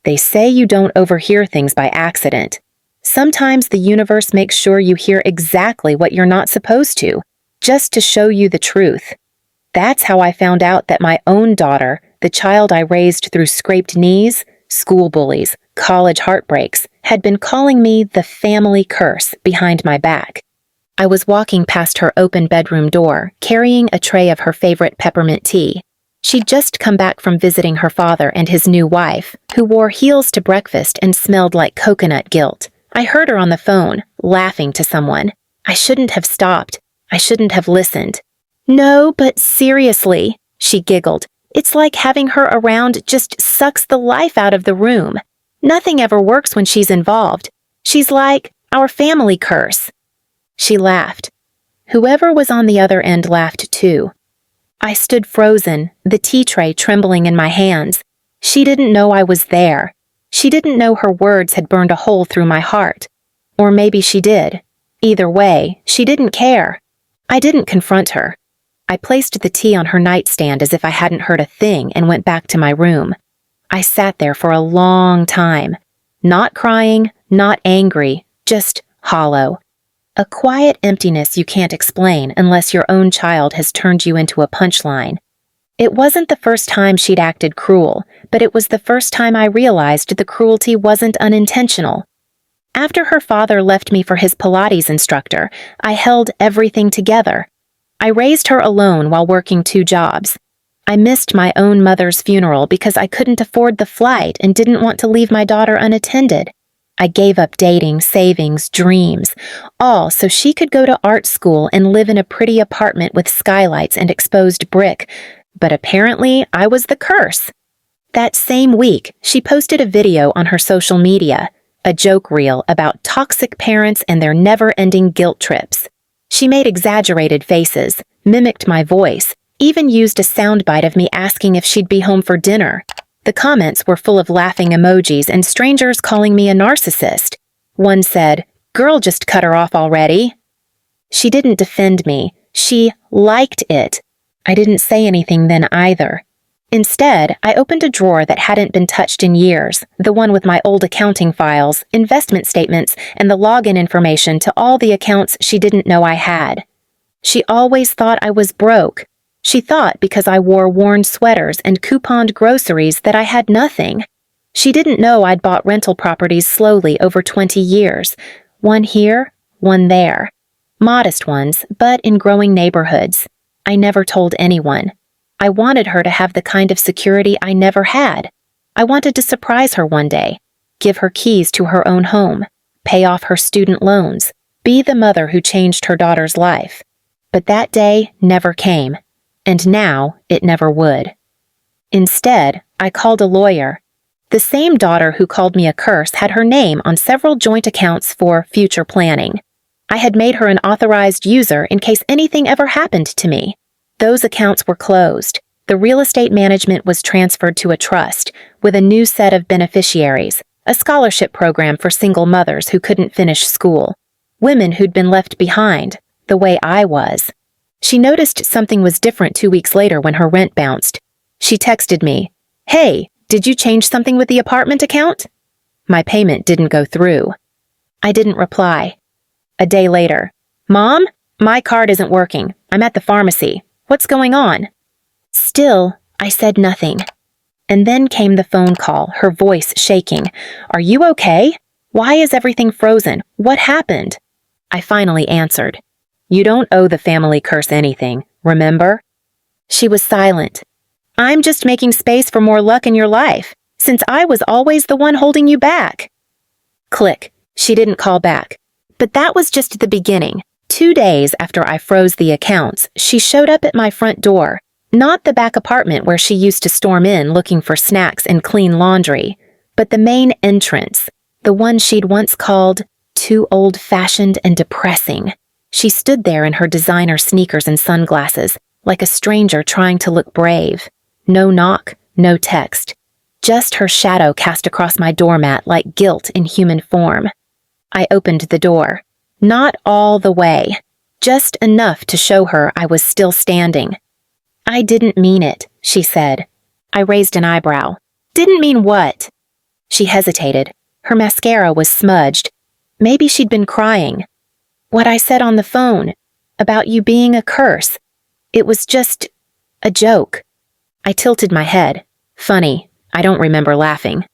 They say you don't overhear things by accident. Sometimes the universe makes sure you hear exactly what you're not supposed to, just to show you the truth. That's how I found out that my own daughter, the child I raised through scraped knees, school bullies, college heartbreaks, had been calling me the family curse behind my back. I was walking past her open bedroom door, carrying a tray of her favorite peppermint tea. She'd just come back from visiting her father and his new wife, who wore heels to breakfast and smelled like coconut guilt. I heard her on the phone, laughing to someone. I shouldn't have stopped. I shouldn't have listened. "No, but seriously," she giggled. "It's like having her around just sucks the life out of the room. Nothing ever works when she's involved. She's like our family curse." She laughed. Whoever was on the other end laughed too. I stood frozen, the tea tray trembling in my hands. She didn't know I was there. She didn't know her words had burned a hole through my heart. Or maybe she did. Either way, she didn't care. I didn't confront her. I placed the tea on her nightstand as if I hadn't heard a thing and went back to my room. I sat there for a long time. Not crying, not angry, just hollow. A quiet emptiness you can't explain unless your own child has turned you into a punchline. It wasn't the first time she'd acted cruel, but it was the first time I realized the cruelty wasn't unintentional. After her father left me for his Pilates instructor, I held everything together. I raised her alone while working 2 jobs. I missed my own mother's funeral because I couldn't afford the flight and didn't want to leave my daughter unattended. I gave up dating, savings, dreams, all so she could go to art school and live in a pretty apartment with skylights and exposed brick. But apparently, I was the curse. That same week, she posted a video on her social media, a joke reel about toxic parents and their never-ending guilt trips. She made exaggerated faces, mimicked my voice, even used a soundbite of me asking if she'd be home for dinner. The comments were full of laughing emojis and strangers calling me a narcissist. One said, "Girl, just cut her off already." She didn't defend me. She liked it. I didn't say anything then either. Instead, I opened a drawer that hadn't been touched in years, the one with my old accounting files, investment statements, and the login information to all the accounts she didn't know I had. She always thought I was broke. She thought because I wore worn sweaters and couponed groceries that I had nothing. She didn't know I'd bought rental properties slowly over 20 years, one here, one there. Modest ones, but in growing neighborhoods. I never told anyone. I wanted her to have the kind of security I never had. I wanted to surprise her one day, give her keys to her own home, pay off her student loans, be the mother who changed her daughter's life. But that day never came. And now it never would. Instead, I called a lawyer. The same daughter who called me a curse had her name on several joint accounts for future planning. I had made her an authorized user in case anything ever happened to me. Those accounts were closed. The real estate management was transferred to a trust, with a new set of beneficiaries, a scholarship program for single mothers who couldn't finish school, women who'd been left behind, the way I was. She noticed something was different 2 weeks later when her rent bounced. She texted me, "Hey, did you change something with the apartment account?" My payment didn't go through. I didn't reply. A day later, "Mom, my card isn't working. I'm at the pharmacy. What's going on?" Still, I said nothing. And then came the phone call, her voice shaking. "Are you okay? Why is everything frozen? What happened?" I finally answered. "You don't owe the family curse anything, remember?" She was silent. "I'm just making space for more luck in your life, since I was always the one holding you back." Click. She didn't call back. But that was just the beginning. 2 days after I froze the accounts, she showed up at my front door. Not the back apartment where she used to storm in looking for snacks and clean laundry, but the main entrance, the one she'd once called too old-fashioned and depressing. She stood there in her designer sneakers and sunglasses, like a stranger trying to look brave. No knock, no text. Just her shadow cast across my doormat like guilt in human form. I opened the door. Not all the way. Just enough to show her I was still standing. "I didn't mean it," she said. I raised an eyebrow. "Didn't mean what?" She hesitated. Her mascara was smudged. Maybe she'd been crying. What I said on the phone, about you being a curse. It was just a joke. I tilted my head. Funny, I don't remember laughing.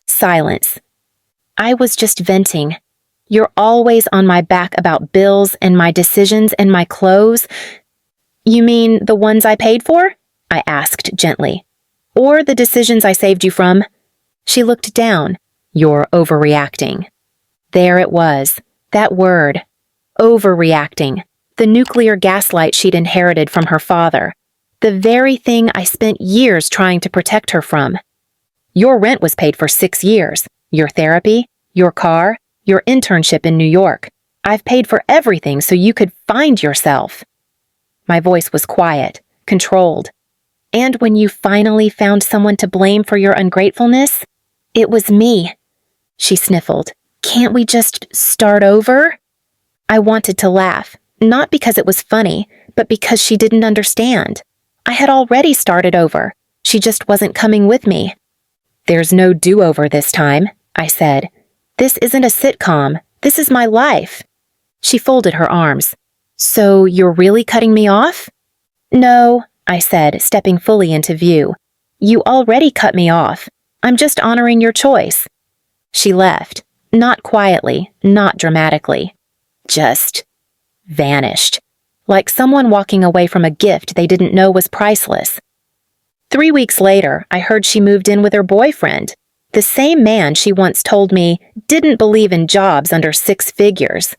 Silence. I was just venting. You're always on my back about bills and my decisions and my clothes. You mean the ones I paid for? I asked gently. Or the decisions I saved you from? She looked down. You're overreacting. There it was. That word. Overreacting. The nuclear gaslight she'd inherited from her father. The very thing I spent years trying to protect her from. Your rent was paid for 6 years. Your therapy, your car, your internship in New York. I've paid for everything so you could find yourself. My voice was quiet, controlled. And when you finally found someone to blame for your ungratefulness, it was me. She sniffled. Can't we just start over? I wanted to laugh, not because it was funny, but because she didn't understand. I had already started over. She just wasn't coming with me. There's no do-over this time, I said. This isn't a sitcom. This is my life. She folded her arms. So you're really cutting me off? No, I said, stepping fully into view. You already cut me off. I'm just honoring your choice. She left, not quietly, not dramatically. Just vanished. Like someone walking away from a gift they didn't know was priceless. 3 weeks later, I heard she moved in with her boyfriend, the same man she once told me didn't believe in jobs under 6 figures.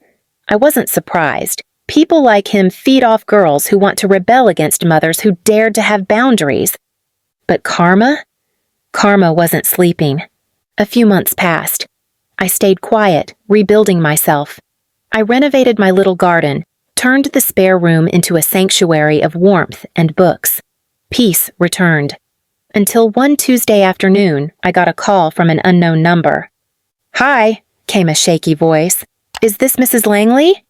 I wasn't surprised. People like him feed off girls who want to rebel against mothers who dared to have boundaries. But karma? Karma wasn't sleeping. A few months passed. I stayed quiet, rebuilding myself. I renovated my little garden, turned the spare room into a sanctuary of warmth and books. Peace returned. Until one Tuesday afternoon, I got a call from an unknown number. Hi, came a shaky voice. Is this Mrs. Langley?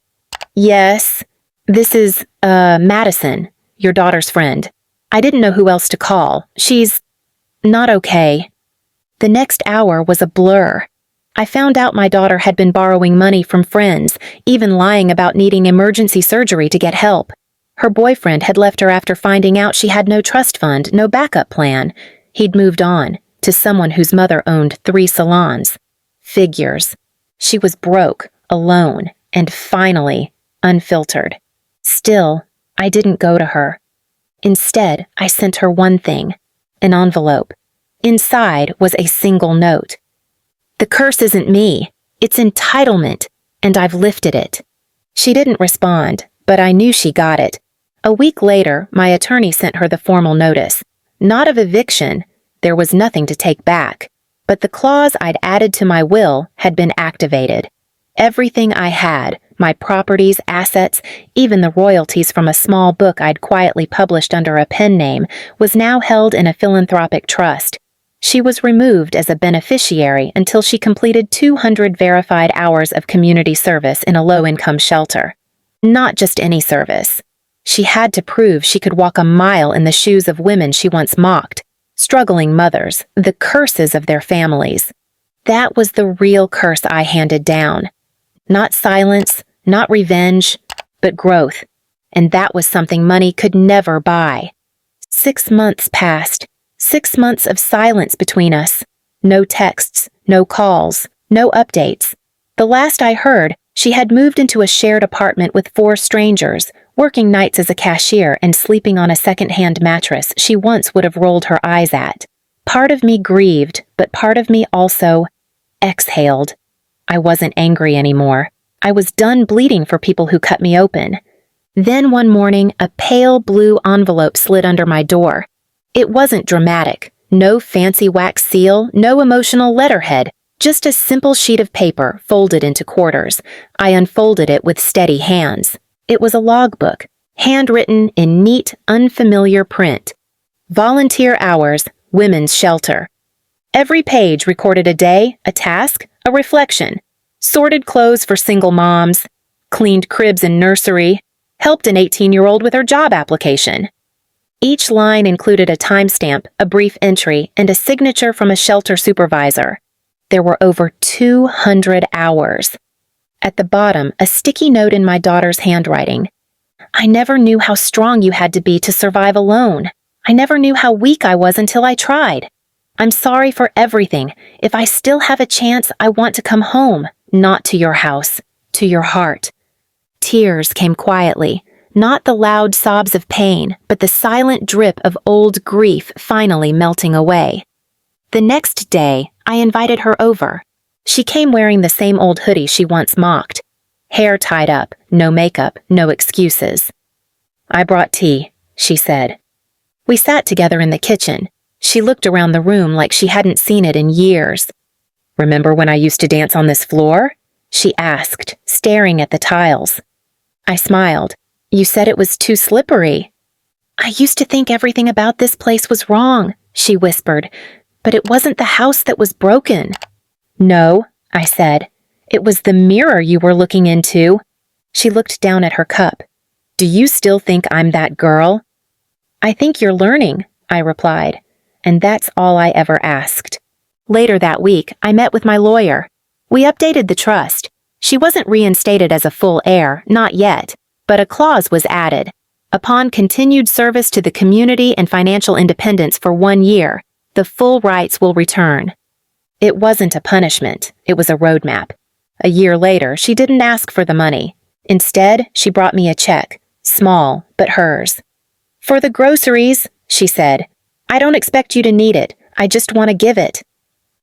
Yes. This is, Madison, your daughter's friend. I didn't know who else to call. She's not okay. The next hour was a blur. I found out my daughter had been borrowing money from friends, even lying about needing emergency surgery to get help. Her boyfriend had left her after finding out she had no trust fund, no backup plan. He'd moved on to someone whose mother owned 3 salons. Figures. She was broke, alone, and finally, unfiltered. Still, I didn't go to her. Instead, I sent her one thing, an envelope. Inside was a single note. The curse isn't me. It's entitlement, and I've lifted it. She didn't respond, but I knew she got it. A week later, my attorney sent her the formal notice. Not of eviction. There was nothing to take back. But the clause I'd added to my will had been activated. Everything I had, my properties, assets, even the royalties from a small book I'd quietly published under a pen name, was now held in a philanthropic trust. She was removed as a beneficiary until she completed 200 verified hours of community service in a low-income shelter. Not just any service. She had to prove she could walk a mile in the shoes of women she once mocked, struggling mothers, the curses of their families. That was the real curse I handed down. Not silence, not revenge, but growth. And that was something money could never buy. 6 months passed. 6 months of silence between us. No texts, no calls, no updates. The last I heard, she had moved into a shared apartment with 4 strangers, working nights as a cashier and sleeping on a second-hand mattress she once would have rolled her eyes at. Part of me grieved, but part of me also exhaled. I wasn't angry anymore. I was done bleeding for people who cut me open. Then one morning, a pale blue envelope slid under my door. It wasn't dramatic. No fancy wax seal, no emotional letterhead, just a simple sheet of paper folded into quarters. I unfolded it with steady hands. It was a logbook, handwritten in neat, unfamiliar print. Volunteer hours, women's shelter. Every page recorded a day, a task, a reflection. Sorted clothes for single moms, cleaned cribs in nursery, helped an 18-year-old with her job application. Each line included a timestamp, a brief entry, and a signature from a shelter supervisor. There were over 200 hours. At the bottom, a sticky note in my daughter's handwriting. I never knew how strong you had to be to survive alone. I never knew how weak I was until I tried. I'm sorry for everything. If I still have a chance, I want to come home, not to your house, to your heart. Tears came quietly, not the loud sobs of pain, but the silent drip of old grief finally melting away. The next day, I invited her over. She came wearing the same old hoodie she once mocked. Hair tied up, no makeup, no excuses. "I brought tea," she said. We sat together in the kitchen. She looked around the room like she hadn't seen it in years. "Remember when I used to dance on this floor?" she asked, staring at the tiles. I smiled. "You said it was too slippery." "I used to think everything about this place was wrong," she whispered, "but it wasn't the house that was broken." "No," I said. "It was the mirror you were looking into." She looked down at her cup. "Do you still think I'm that girl?" "I think you're learning," I replied, and that's all I ever asked. Later that week, I met with my lawyer. We updated the trust. She wasn't reinstated as a full heir, not yet, but a clause was added. Upon continued service to the community and financial independence for 1 year, the full rights will return. It wasn't a punishment, it was a roadmap. A year later, she didn't ask for the money. Instead, she brought me a check, small, but hers. "For the groceries," she said. "I don't expect you to need it, I just want to give it."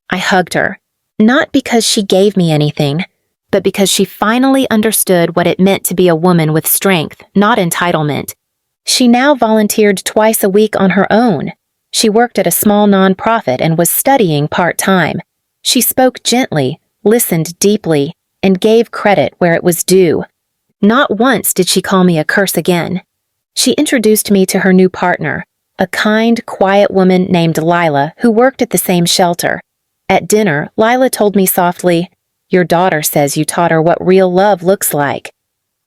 I hugged her, not because she gave me anything, but because she finally understood what it meant to be a woman with strength, not entitlement. She now volunteered twice a week on her own. She worked at a small nonprofit and was studying part-time. She spoke gently, listened deeply, and gave credit where it was due. Not once did she call me a curse again. She introduced me to her new partner, a kind, quiet woman named Lila who worked at the same shelter. At dinner, Lila told me softly, "Your daughter says you taught her what real love looks like."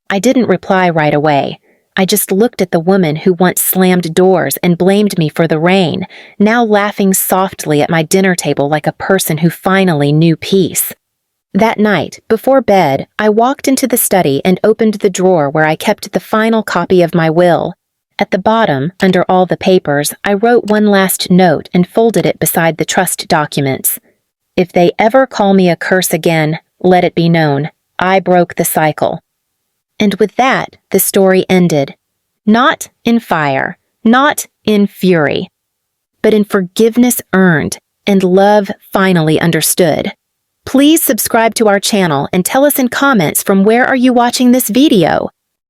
I didn't reply right away. I just looked at the woman who once slammed doors and blamed me for the rain, now laughing softly at my dinner table like a person who finally knew peace. That night, before bed, I walked into the study and opened the drawer where I kept the final copy of my will. At the bottom, under all the papers, I wrote one last note and folded it beside the trust documents. "If they ever call me a curse again, let it be known, I broke the cycle." And with that, the story ended. Not in fire, not in fury, but in forgiveness earned and love finally understood. Please subscribe to our channel and tell us in comments from where are you watching this video.